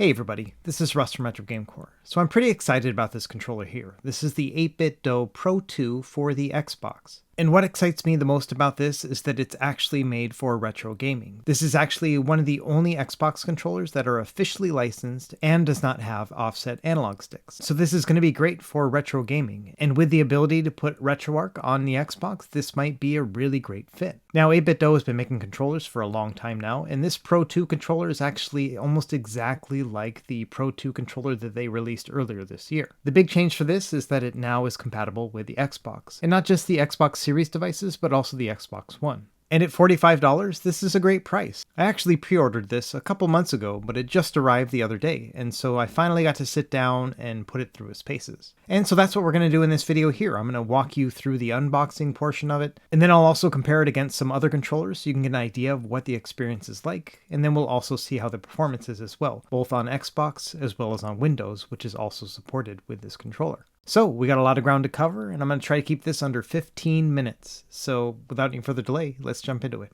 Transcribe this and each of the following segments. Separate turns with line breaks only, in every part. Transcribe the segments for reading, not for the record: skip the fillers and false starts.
Hey everybody, this is Russ from Retro Game Core. So I'm pretty excited about this controller here. This is the 8-bit Do Pro 2 for the Xbox. And what excites me the most about this is that it's actually made for retro gaming. This is actually one of the only Xbox controllers that are officially licensed and does not have offset analog sticks. So this is going to be great for retro gaming. And with the ability to put RetroArch on the Xbox, this might be a really great fit. Now 8-bit Do has been making controllers for a long time now, and this Pro 2 controller is actually almost exactly like the Pro 2 controller that they released earlier this year. The big change for this is that it now is compatible with the Xbox, and not just the Xbox Series devices, but also the Xbox One. And at $45, this is a great price. I actually pre-ordered this a couple months ago, but it just arrived the other day, and so I finally got to sit down and put it through its paces. And so that's what we're going to do in this video here. I'm going to walk you through the unboxing portion of it, and then I'll also compare it against some other controllers so you can get an idea of what the experience is like, and then we'll also see how the performance is as well, both on Xbox as well as on Windows, which is also supported with this controller. So we got a lot of ground to cover, and I'm going to try to keep this under 15 minutes. So without any further delay, let's jump into it.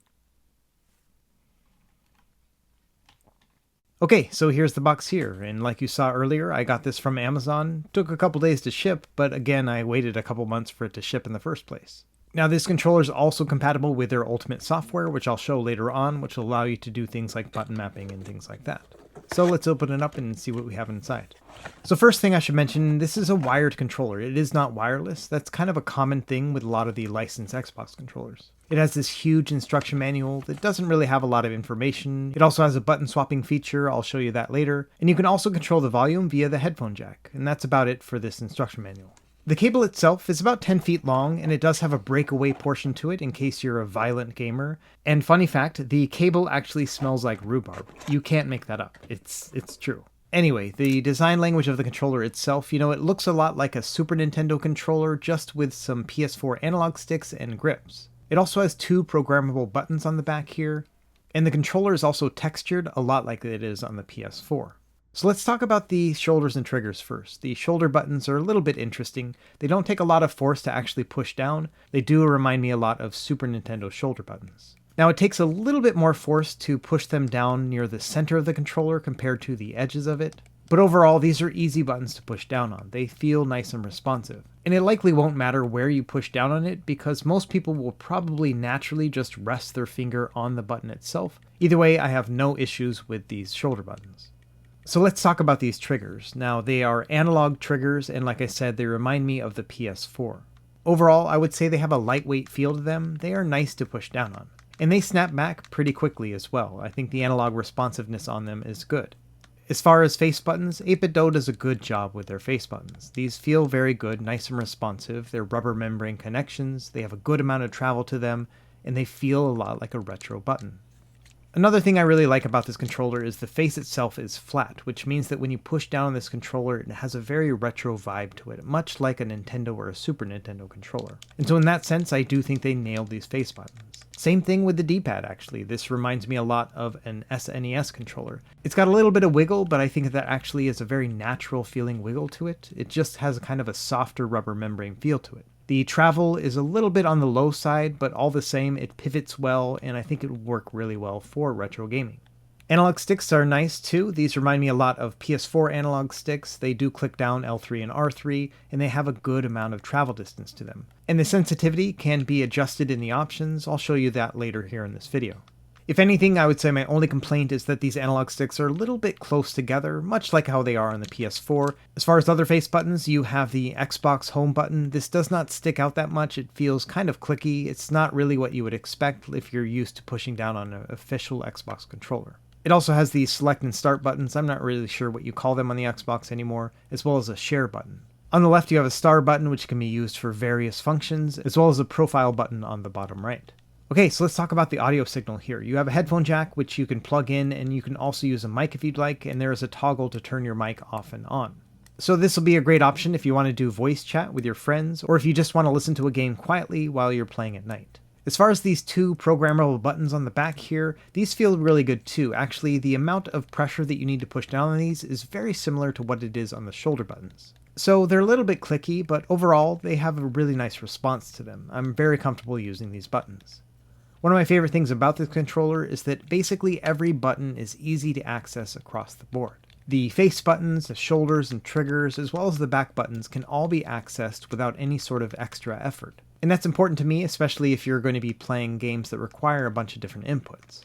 Okay, so here's the box here, and like you saw earlier, I got this from Amazon. Took a couple days to ship, but again, I waited a couple months for it to ship in the first place. Now this controller is also compatible with their Ultimate software, which I'll show later on, which will allow you to do things like button mapping and things like that. So let's open it up and see what we have inside. So first thing I should mention, this is a wired controller. It is not wireless. That's kind of a common thing with a lot of the licensed Xbox controllers. It has this huge instruction manual that doesn't really have a lot of information. It also has a button swapping feature. I'll show you that later. And you can also control the volume via the headphone jack. And that's about it for this instruction manual. The cable itself is about 10 feet long, and it does have a breakaway portion to it in case you're a violent gamer. And funny fact, the cable actually smells like rhubarb. You can't make that up. It's true. Anyway, the design language of the controller itself, it looks a lot like a Super Nintendo controller, just with some PS4 analog sticks and grips. It also has 2 programmable buttons on the back here, and the controller is also textured a lot like it is on the PS4. So let's talk about the shoulders and triggers first. The shoulder buttons are a little bit interesting. They don't take a lot of force to actually push down. They do remind me a lot of Super Nintendo shoulder buttons. Now it takes a little bit more force to push them down near the center of the controller compared to the edges of it. But overall, these are easy buttons to push down on. They feel nice and responsive. And it likely won't matter where you push down on it because most people will probably naturally just rest their finger on the button itself. Either way, I have no issues with these shoulder buttons. So let's talk about these triggers. Now they are analog triggers, and like I said, they remind me of the PS4. Overall, I would say they have a lightweight feel to them. They are nice to push down on. And they snap back pretty quickly as well. I think the analog responsiveness on them is good. As far as face buttons, 8-bit Do does a good job with their face buttons. These feel very good, nice and responsive. They're rubber membrane connections, they have a good amount of travel to them, and they feel a lot like a retro button. Another thing I really like about this controller is the face itself is flat, which means that when you push down on this controller, it has a very retro vibe to it, much like a Nintendo or a Super Nintendo controller. And so in that sense, I do think they nailed these face buttons. Same thing with the D-pad actually. This reminds me a lot of an SNES controller. It's got a little bit of wiggle, but I think that actually is a very natural feeling wiggle to it. It just has kind of a softer rubber membrane feel to it. The travel is a little bit on the low side, but all the same, it pivots well, and I think it would work really well for retro gaming. Analog sticks are nice too. These remind me a lot of PS4 analog sticks. They do click down L3 and R3, and they have a good amount of travel distance to them. And the sensitivity can be adjusted in the options. I'll show you that later here in this video. If anything, I would say my only complaint is that these analog sticks are a little bit close together, much like how they are on the PS4. As far as other face buttons, you have the Xbox home button. This does not stick out that much. It feels kind of clicky. It's not really what you would expect if you're used to pushing down on an official Xbox controller. It also has the select and start buttons. I'm not really sure what you call them on the Xbox anymore, as well as a share button. On the left, you have a star button, which can be used for various functions, as well as a profile button on the bottom right. Okay, so let's talk about the audio signal here. You have a headphone jack, which you can plug in, and you can also use a mic if you'd like, and there is a toggle to turn your mic off and on. So this will be a great option if you want to do voice chat with your friends, or if you just want to listen to a game quietly while you're playing at night. As far as these 2 programmable buttons on the back here, these feel really good too. Actually, the amount of pressure that you need to push down on these is very similar to what it is on the shoulder buttons. So they're a little bit clicky, but overall, they have a really nice response to them. I'm very comfortable using these buttons. One of my favorite things about this controller is that basically every button is easy to access across the board. The face buttons, the shoulders and triggers, as well as the back buttons can all be accessed without any sort of extra effort. And that's important to me, especially if you're going to be playing games that require a bunch of different inputs.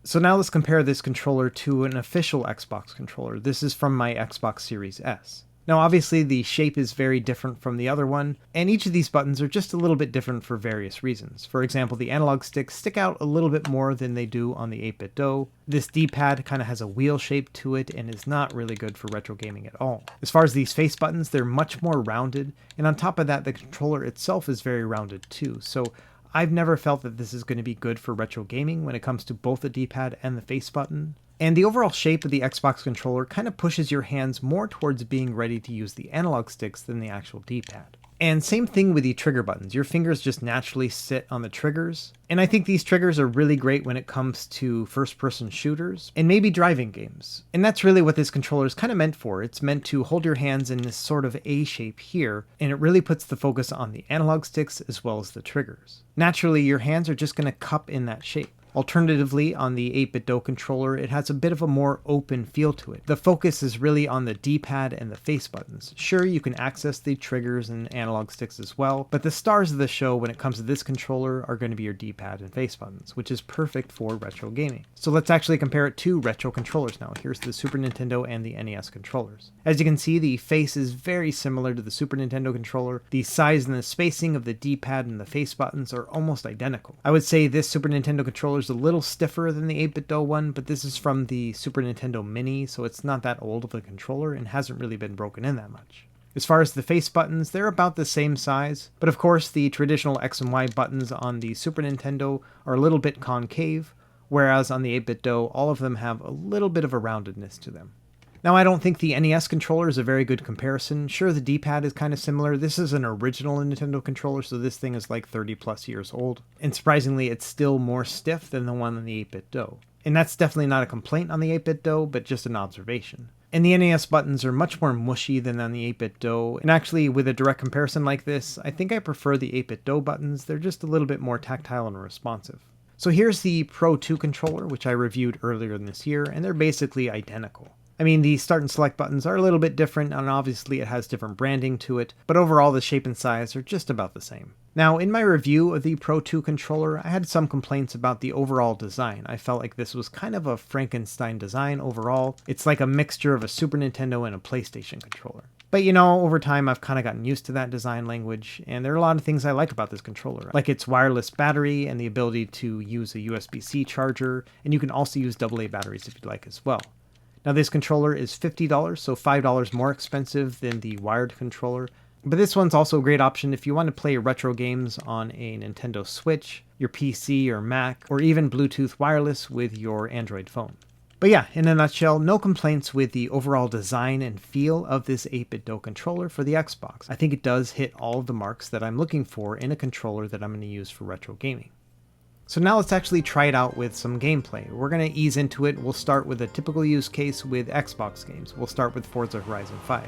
So now let's compare this controller to an official Xbox controller. This is from my Xbox Series S. Now obviously the shape is very different from the other one, and each of these buttons are just a little bit different for various reasons. For example, the analog sticks stick out a little bit more than they do on the 8-bit Do. This D-pad kind of has a wheel shape to it and is not really good for retro gaming at all. As far as these face buttons, they're much more rounded, and on top of that, the controller itself is very rounded too, so I've never felt that this is going to be good for retro gaming when it comes to both the D-pad and the face button. And the overall shape of the Xbox controller kind of pushes your hands more towards being ready to use the analog sticks than the actual D-pad. And same thing with the trigger buttons. Your fingers just naturally sit on the triggers. And I think these triggers are really great when it comes to first-person shooters and maybe driving games. And that's really what this controller is kind of meant for. It's meant to hold your hands in this sort of A shape here, and it really puts the focus on the analog sticks as well as the triggers. Naturally, your hands are just going to cup in that shape. Alternatively, on the 8-bit Do controller, it has a bit of a more open feel to it. The focus is really on the D-pad and the face buttons. Sure, you can access the triggers and analog sticks as well, but the stars of the show when it comes to this controller are going to be your D-pad and face buttons, which is perfect for retro gaming. So let's actually compare it to retro controllers now. Here's the Super Nintendo and the NES controllers. As you can see, the face is very similar to the Super Nintendo controller. The size and the spacing of the D-pad and the face buttons are almost identical. I would say this Super Nintendo controller is a little stiffer than the 8-bit Do one, but this is from the Super Nintendo Mini, so it's not that old of a controller and hasn't really been broken in that much. As far as the face buttons, they're about the same size, but of course the traditional X and Y buttons on the Super Nintendo are a little bit concave, whereas on the 8-bit Do, all of them have a little bit of a roundedness to them. Now, I don't think the NES controller is a very good comparison. Sure, the D-pad is kind of similar. This is an original Nintendo controller, so this thing is like 30 plus years old. And surprisingly, it's still more stiff than the one on the 8-bit Do. And that's definitely not a complaint on the 8-bit Do, but just an observation. And the NES buttons are much more mushy than on the 8-bit Do. And actually, with a direct comparison like this, I think I prefer the 8-bit Do buttons. They're just a little bit more tactile and responsive. So here's the Pro 2 controller, which I reviewed earlier this year, and they're basically identical. I mean, the start and select buttons are a little bit different, and obviously it has different branding to it, but overall the shape and size are just about the same. Now, in my review of the Pro 2 controller, I had some complaints about the overall design. I felt like this was kind of a Frankenstein design overall. It's like a mixture of a Super Nintendo and a PlayStation controller. But you know, over time I've kind of gotten used to that design language, and there are a lot of things I like about this controller, like its wireless battery and the ability to use a USB-C charger, and you can also use AA batteries if you'd like as well. Now this controller is $50, so $5 more expensive than the wired controller, but this one's also a great option if you want to play retro games on a Nintendo Switch, your PC or Mac, or even Bluetooth wireless with your Android phone. But yeah, in a nutshell, no complaints with the overall design and feel of this 8-bit Do controller for the Xbox. I think it does hit all of the marks that I'm looking for in a controller that I'm going to use for retro gaming. So now let's actually try it out with some gameplay. We're going to ease into it. We'll start with a typical use case with Xbox games. We'll start with Forza Horizon 5.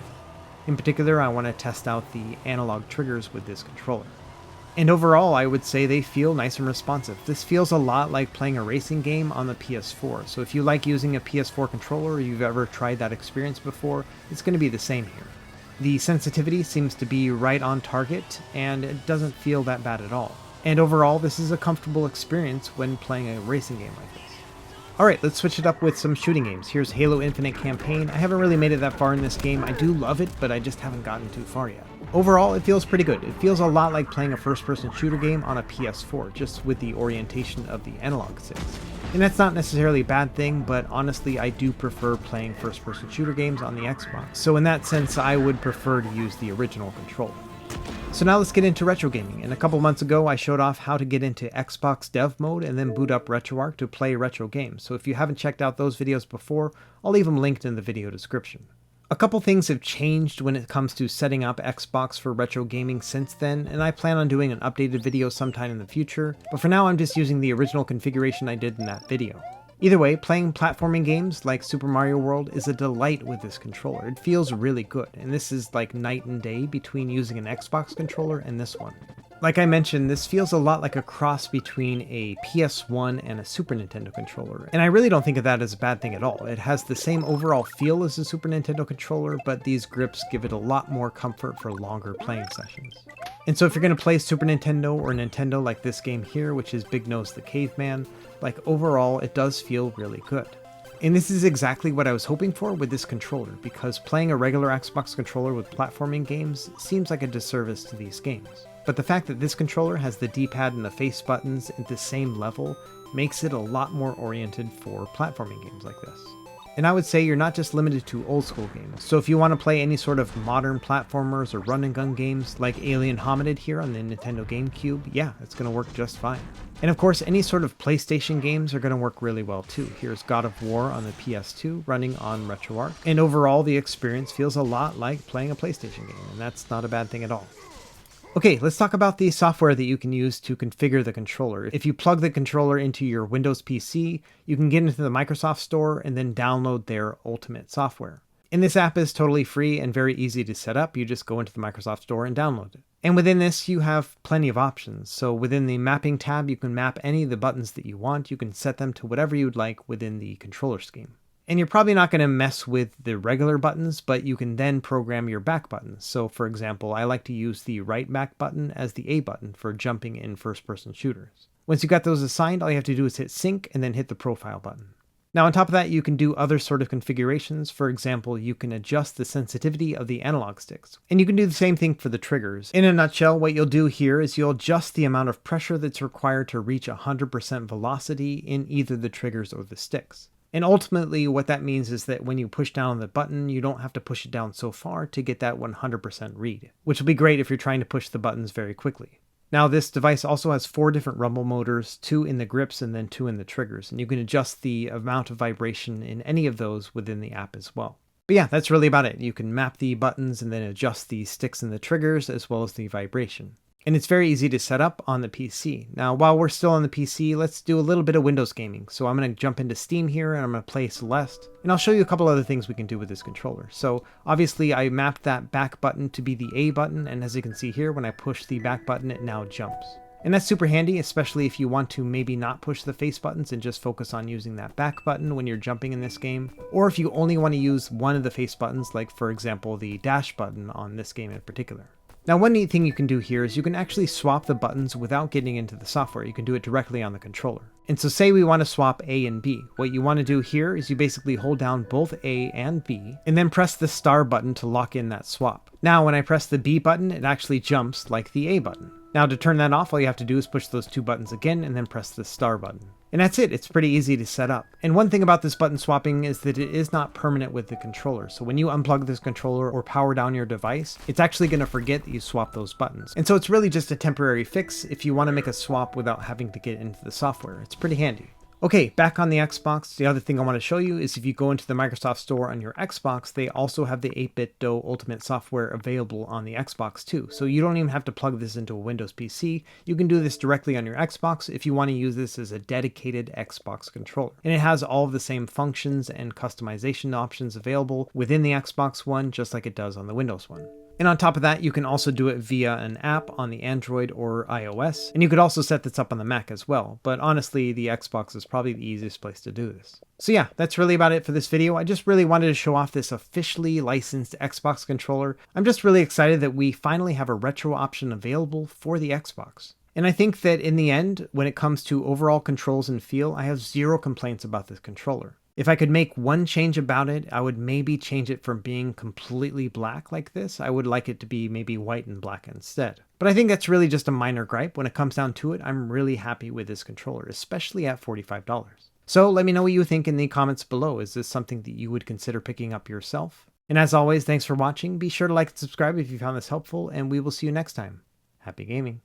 In particular, I want to test out the analog triggers with this controller. And overall, I would say they feel nice and responsive. This feels a lot like playing a racing game on the PS4. So if you like using a PS4 controller or you've ever tried that experience before, it's going to be the same here. The sensitivity seems to be right on target, and it doesn't feel that bad at all. And overall, this is a comfortable experience when playing a racing game like this. Alright, let's switch it up with some shooting games. Here's Halo Infinite Campaign. I haven't really made it that far in this game. I do love it, but I just haven't gotten too far yet. Overall, it feels pretty good. It feels a lot like playing a first-person shooter game on a PS4, just with the orientation of the analog sticks. And that's not necessarily a bad thing, but honestly, I do prefer playing first-person shooter games on the Xbox. So in that sense, I would prefer to use the original controller. So now let's get into retro gaming, and a couple months ago I showed off how to get into Xbox Dev Mode and then boot up RetroArch to play retro games, so if you haven't checked out those videos before, I'll leave them linked in the video description. A couple things have changed when it comes to setting up Xbox for retro gaming since then, and I plan on doing an updated video sometime in the future, but for now I'm just using the original configuration I did in that video. Either way, playing platforming games like Super Mario World is a delight with this controller. It feels really good, and this is like night and day between using an Xbox controller and this one. Like I mentioned, this feels a lot like a cross between a PS1 and a Super Nintendo controller, and I really don't think of that as a bad thing at all. It has the same overall feel as a Super Nintendo controller, but these grips give it a lot more comfort for longer playing sessions. And so if you're going to play Super Nintendo or Nintendo like this game here, which is Big Nose the Caveman, like overall it does feel really good. And this is exactly what I was hoping for with this controller, because playing a regular Xbox controller with platforming games seems like a disservice to these games. But the fact that this controller has the D-pad and the face buttons at the same level makes it a lot more oriented for platforming games like this. And I would say you're not just limited to old school games, so if you want to play any sort of modern platformers or run and gun games like Alien Hominid here on the Nintendo GameCube, yeah, it's going to work just fine. And of course, any sort of PlayStation games are going to work really well too. Here's God of War on the PS2 running on RetroArch, and overall the experience feels a lot like playing a PlayStation game, and that's not a bad thing at all. Okay, let's talk about the software that you can use to configure the controller. If you plug the controller into your Windows PC, you can get into the Microsoft Store and then download their Ultimate software. And this app is totally free and very easy to set up. You just go into the Microsoft Store and download it. And within this, you have plenty of options. So within the mapping tab, you can map any of the buttons that you want. You can set them to whatever you'd like within the controller scheme. And you're probably not going to mess with the regular buttons, but you can then program your back buttons. So for example, I like to use the right back button as the A button for jumping in first-person shooters. Once you got those assigned, all you have to do is hit sync and then hit the profile button. Now on top of that, you can do other sort of configurations. For example, you can adjust the sensitivity of the analog sticks. And you can do the same thing for the triggers. In a nutshell, what you'll do here is you'll adjust the amount of pressure that's required to reach 100% velocity in either the triggers or the sticks. And ultimately, what that means is that when you push down on the button, you don't have to push it down so far to get that 100% read, which will be great if you're trying to push the buttons very quickly. Now, this device also has 4 different rumble motors, 2 in the grips and then 2 in the triggers, and you can adjust the amount of vibration in any of those within the app as well. But yeah, that's really about it. You can map the buttons and then adjust the sticks and the triggers as well as the vibration. And it's very easy to set up on the PC. Now, while we're still on the PC, let's do a little bit of Windows gaming. So I'm going to jump into Steam here and I'm going to play Celeste. And I'll show you a couple other things we can do with this controller. So obviously I mapped that back button to be the A button. And as you can see here, when I push the back button, it now jumps. And that's super handy, especially if you want to maybe not push the face buttons and just focus on using that back button when you're jumping in this game. Or if you only want to use one of the face buttons, like for example, the dash button on this game in particular. Now, one neat thing you can do here is you can actually swap the buttons without getting into the software. You can do it directly on the controller. And so say we want to swap A and B. What you want to do here is you basically hold down both A and B and then press the star button to lock in that swap. Now, when I press the B button, it actually jumps like the A button. Now, to turn that off, all you have to do is push those 2 buttons again and then press the star button. And that's it. It's pretty easy to set up. And one thing about this button swapping is that it is not permanent with the controller. So when you unplug this controller or power down your device, it's actually going to forget that you swapped those buttons. And so it's really just a temporary fix if you want to make a swap without having to get into the software. It's pretty handy. Okay, back on the Xbox, the other thing I want to show you is if you go into the Microsoft Store on your Xbox, they also have the 8BitDo Ultimate software available on the Xbox too. So you don't even have to plug this into a Windows PC. You can do this directly on your Xbox if you want to use this as a dedicated Xbox controller. And it has all of the same functions and customization options available within the Xbox One, just like it does on the Windows one. And on top of that, you can also do it via an app on the Android or iOS. And you could also set this up on the Mac as well. But honestly, the Xbox is probably the easiest place to do this. So yeah, that's really about it for this video. I just really wanted to show off this officially licensed Xbox controller. I'm just really excited that we finally have a retro option available for the Xbox. And I think that in the end, when it comes to overall controls and feel, I have 0 complaints about this controller. If I could make one change about it, I would maybe change it from being completely black like this. I would like it to be maybe white and black instead. But I think that's really just a minor gripe. When it comes down to it, I'm really happy with this controller, especially at $45. So let me know what you think in the comments below. Is this something that you would consider picking up yourself? And as always, thanks for watching. Be sure to like and subscribe if you found this helpful, and we will see you next time. Happy gaming.